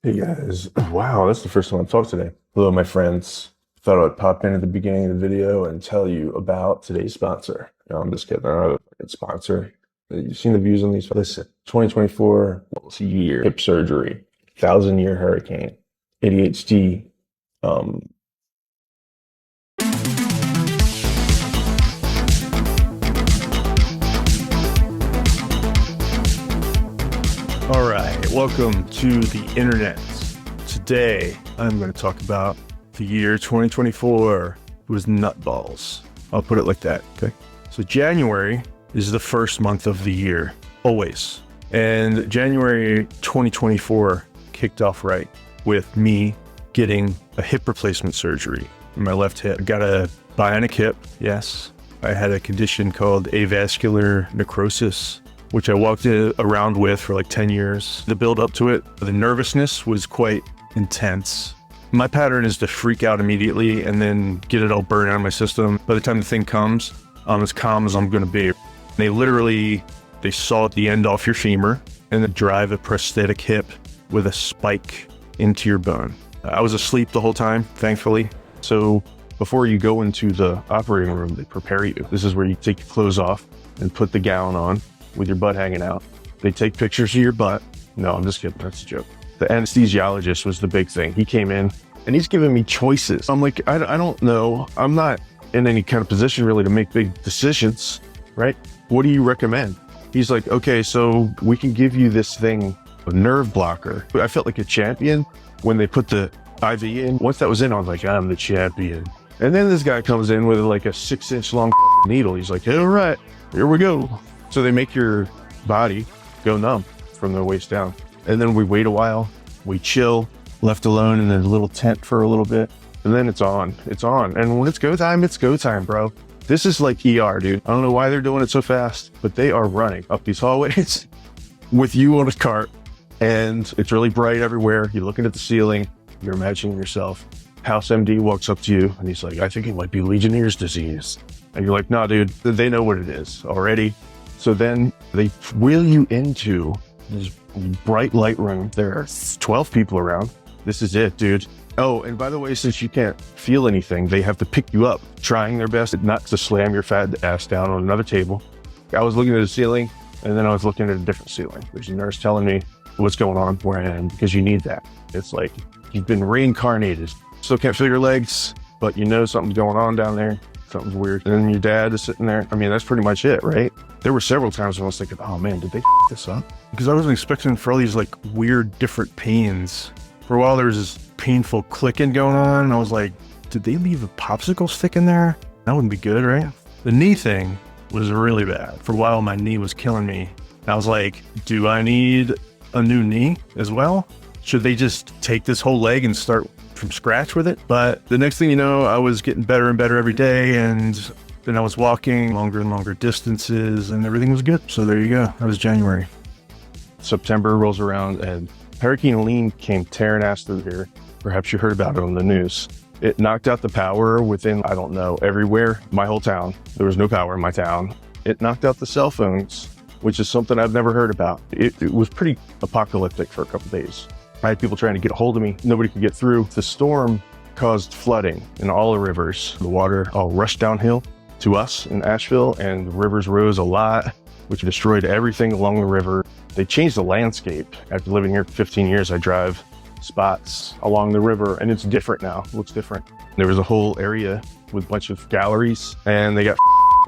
Hey guys, wow, that's the first time I've talked today. Hello, my friends. Thought I'd pop in at the beginning of the video and tell you about today's sponsor. No, I'm just kidding. I don't have a fucking sponsor. You've seen the views on these. Listen, 2024 year hip surgery, 1,000-year hurricane, ADHD. Um, All right, welcome to the internet. Today, I'm going to talk about the year 2024. It was Nutballs. I'll put it like that, okay? So January is the first month of the year, always. And January 2024 kicked off right with me getting a hip replacement surgery in my left hip. I got a bionic hip, yes. I had a condition called avascular necrosis, which I walked around with for like 10 years. The build up to it, the nervousness was quite intense. My pattern is to freak out immediately and then get it all burned out of my system. By the time the thing comes, I'm as calm as I'm gonna be. They saw the end off your femur and then drive a prosthetic hip with a spike into your bone. I was asleep the whole time, thankfully. So before you go into the operating room, they prepare you. This is where you take your clothes off and put the gown on with your butt hanging out. They take pictures of your butt. No, I'm just kidding. That's a joke. The anesthesiologist was the big thing. He came in and he's giving me choices. I'm like, I don't know. I'm not in any kind of position really to make big decisions, right? What do you recommend? He's like, okay, so we can give you this thing, a nerve blocker. I felt like a champion when they put the IV in. Once that was in, I was like, I'm the champion. And then this guy comes in with like a 6-inch long needle. He's like, all right, here we go. So they make your body go numb from the waist down. And then we wait a while, we chill, left alone in a little tent for a little bit. And then it's on. And when it's go time, bro. This is like ER, dude. I don't know why they're doing it so fast, but they are running up these hallways with you on a cart. And it's really bright everywhere. You're looking at the ceiling. You're imagining yourself. House MD walks up to you and he's like, I think it might be Legionnaire's disease. And you're like, nah, dude, they know what it is already. So then they wheel you into this bright light room. There are 12 people around. This is it, dude. Oh, and by the way, since you can't feel anything, they have to pick you up, trying their best not to slam your fat ass down on another table. I was looking at the ceiling, and then I was looking at a different ceiling. There's a nurse telling me what's going on where I am, because you need that. It's like you've been reincarnated. Still can't feel your legs, but you know something's going on down there. Something's weird. And then your dad is sitting there. I mean, that's pretty much it, right? There were several times when I was thinking, oh man, did they this up? Because I wasn't expecting for all these like weird different pains. For a while there was this painful clicking going on, and I was like, did they leave a popsicle stick in there? That wouldn't be good, right? The knee thing was really bad. For a while my knee was killing me. I was like, do I need a new knee as well? Should they just take this whole leg and start from scratch with it? But the next thing you know, I was getting better and better every day, and then I was walking longer and longer distances, and everything was good. So there you go. That was January. September rolls around, and Hurricane Helene came tearing ass through here. Perhaps you heard about it on the news. It knocked out the power within, I don't know, everywhere, my whole town. There was no power in my town. It knocked out the cell phones, which is something I've never heard about. It was pretty apocalyptic for a couple days. I had people trying to get a hold of me. Nobody could get through. The storm caused flooding in all the rivers. The water all rushed downhill to us in Asheville, and the rivers rose a lot, which destroyed everything along the river. They changed the landscape. After living here for 15 years, I drive spots along the river, and it's different now. It looks different. There was a whole area with a bunch of galleries, and they got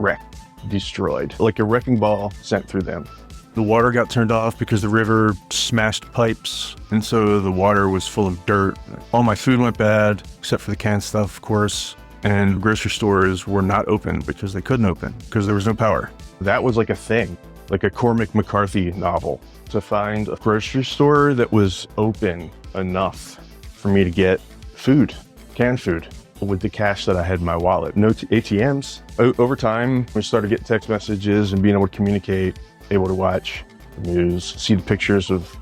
wrecked, destroyed, like a wrecking ball sent through them. The water got turned off because the river smashed pipes, and so the water was full of dirt. All my food went bad, except for the canned stuff, of course, and grocery stores were not open because they couldn't open because there was no power. That was like a thing, like a Cormac McCarthy novel, to find a grocery store that was open enough for me to get food, canned food, with the cash that I had in my wallet. No ATMs. Over time, we started getting text messages and being able to communicate, able to watch the news, see the pictures of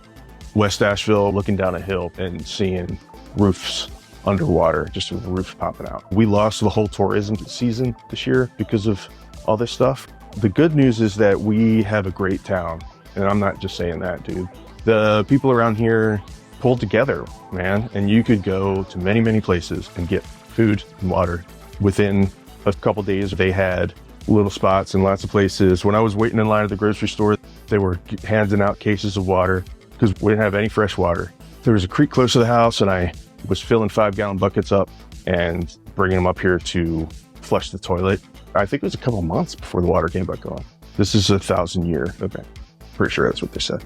West Asheville, looking down a hill and seeing roofs underwater, just with the roof popping out. We lost the whole tourism season this year because of all this stuff. The good news is that we have a great town, and I'm not just saying that, dude. The people around here pulled together, man. And you could go to many, many places and get food and water. Within a couple days, they had little spots in lots of places. When I was waiting in line at the grocery store, they were handing out cases of water because we didn't have any fresh water. There was a creek close to the house, and I was filling 5-gallon buckets up and bringing them up here to flush the toilet. I think it was a couple months before the water came back on. This is 1,000-year event. Pretty sure that's what they said.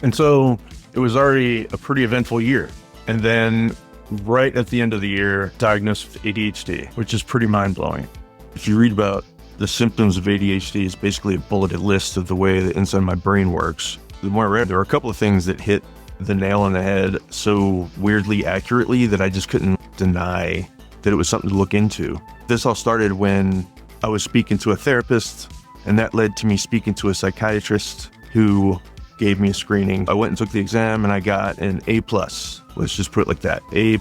And so it was already a pretty eventful year. And then right at the end of the year, diagnosed with ADHD, which is pretty mind-blowing. If you read about the symptoms of ADHD, it's basically a bulleted list of the way the inside of my brain works. The more I read, there were a couple of things that hit the nail on the head so weirdly accurately that I just couldn't deny that it was something to look into. This all started when I was speaking to a therapist, and that led to me speaking to a psychiatrist who gave me a screening. I went and took the exam and I got an A+. Let's just put it like that, A++.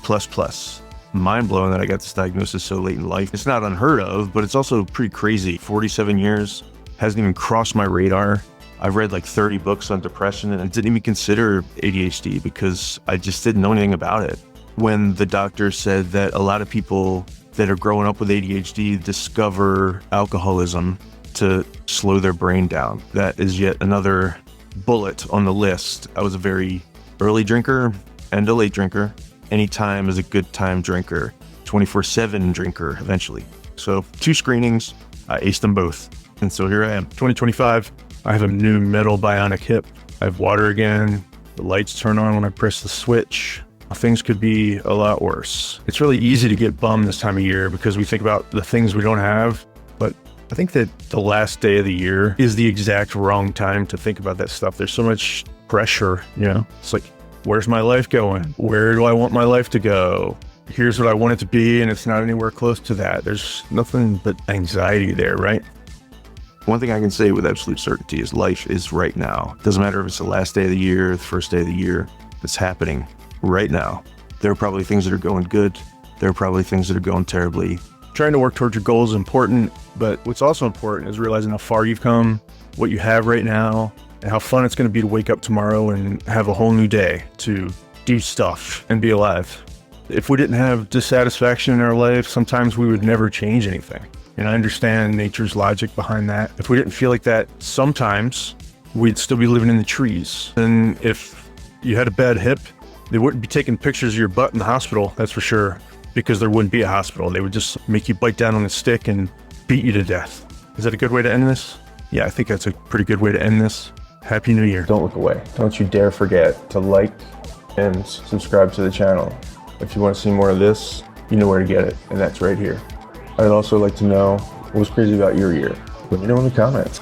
Mind blowing that I got this diagnosis so late in life. It's not unheard of, but it's also pretty crazy. 47 years, hasn't even crossed my radar. I've read like 30 books on depression and I didn't even consider ADHD because I just didn't know anything about it. When the doctor said that a lot of people that are growing up with ADHD discover alcoholism to slow their brain down, that is yet another bullet on the list. I was a very early drinker and a late drinker. Any time is a good time drinker, 24/7 drinker eventually. So 2 screenings, I aced them both. And so here I am, 2025. I have a new metal Bionic hip. I have water again. The lights turn on when I press the switch. Things could be a lot worse. It's really easy to get bummed this time of year because we think about the things we don't have. But I think that the last day of the year is the exact wrong time to think about that stuff. There's so much pressure, It's like, where's my life going? Where do I want my life to go? Here's what I want it to be, and it's not anywhere close to that. There's nothing but anxiety there, right? One thing I can say with absolute certainty is life is right now. Doesn't matter if it's the last day of the year, the first day of the year, it's happening right now. There are probably things that are going good. There are probably things that are going terribly. Trying to work towards your goals is important, but what's also important is realizing how far you've come, what you have right now, and how fun it's going to be to wake up tomorrow and have a whole new day to do stuff and be alive. If we didn't have dissatisfaction in our life, sometimes we would never change anything. And I understand nature's logic behind that. If we didn't feel like that, sometimes we'd still be living in the trees. And if you had a bad hip, they wouldn't be taking pictures of your butt in the hospital, that's for sure, because there wouldn't be a hospital. They would just make you bite down on a stick and beat you to death. Is that a good way to end this? Yeah, I think that's a pretty good way to end this. Happy New Year. Don't look away. Don't you dare forget to like and subscribe to the channel. If you want to see more of this, you know where to get it, and that's right here. I'd also like to know what was crazy about your year. Let me know in the comments.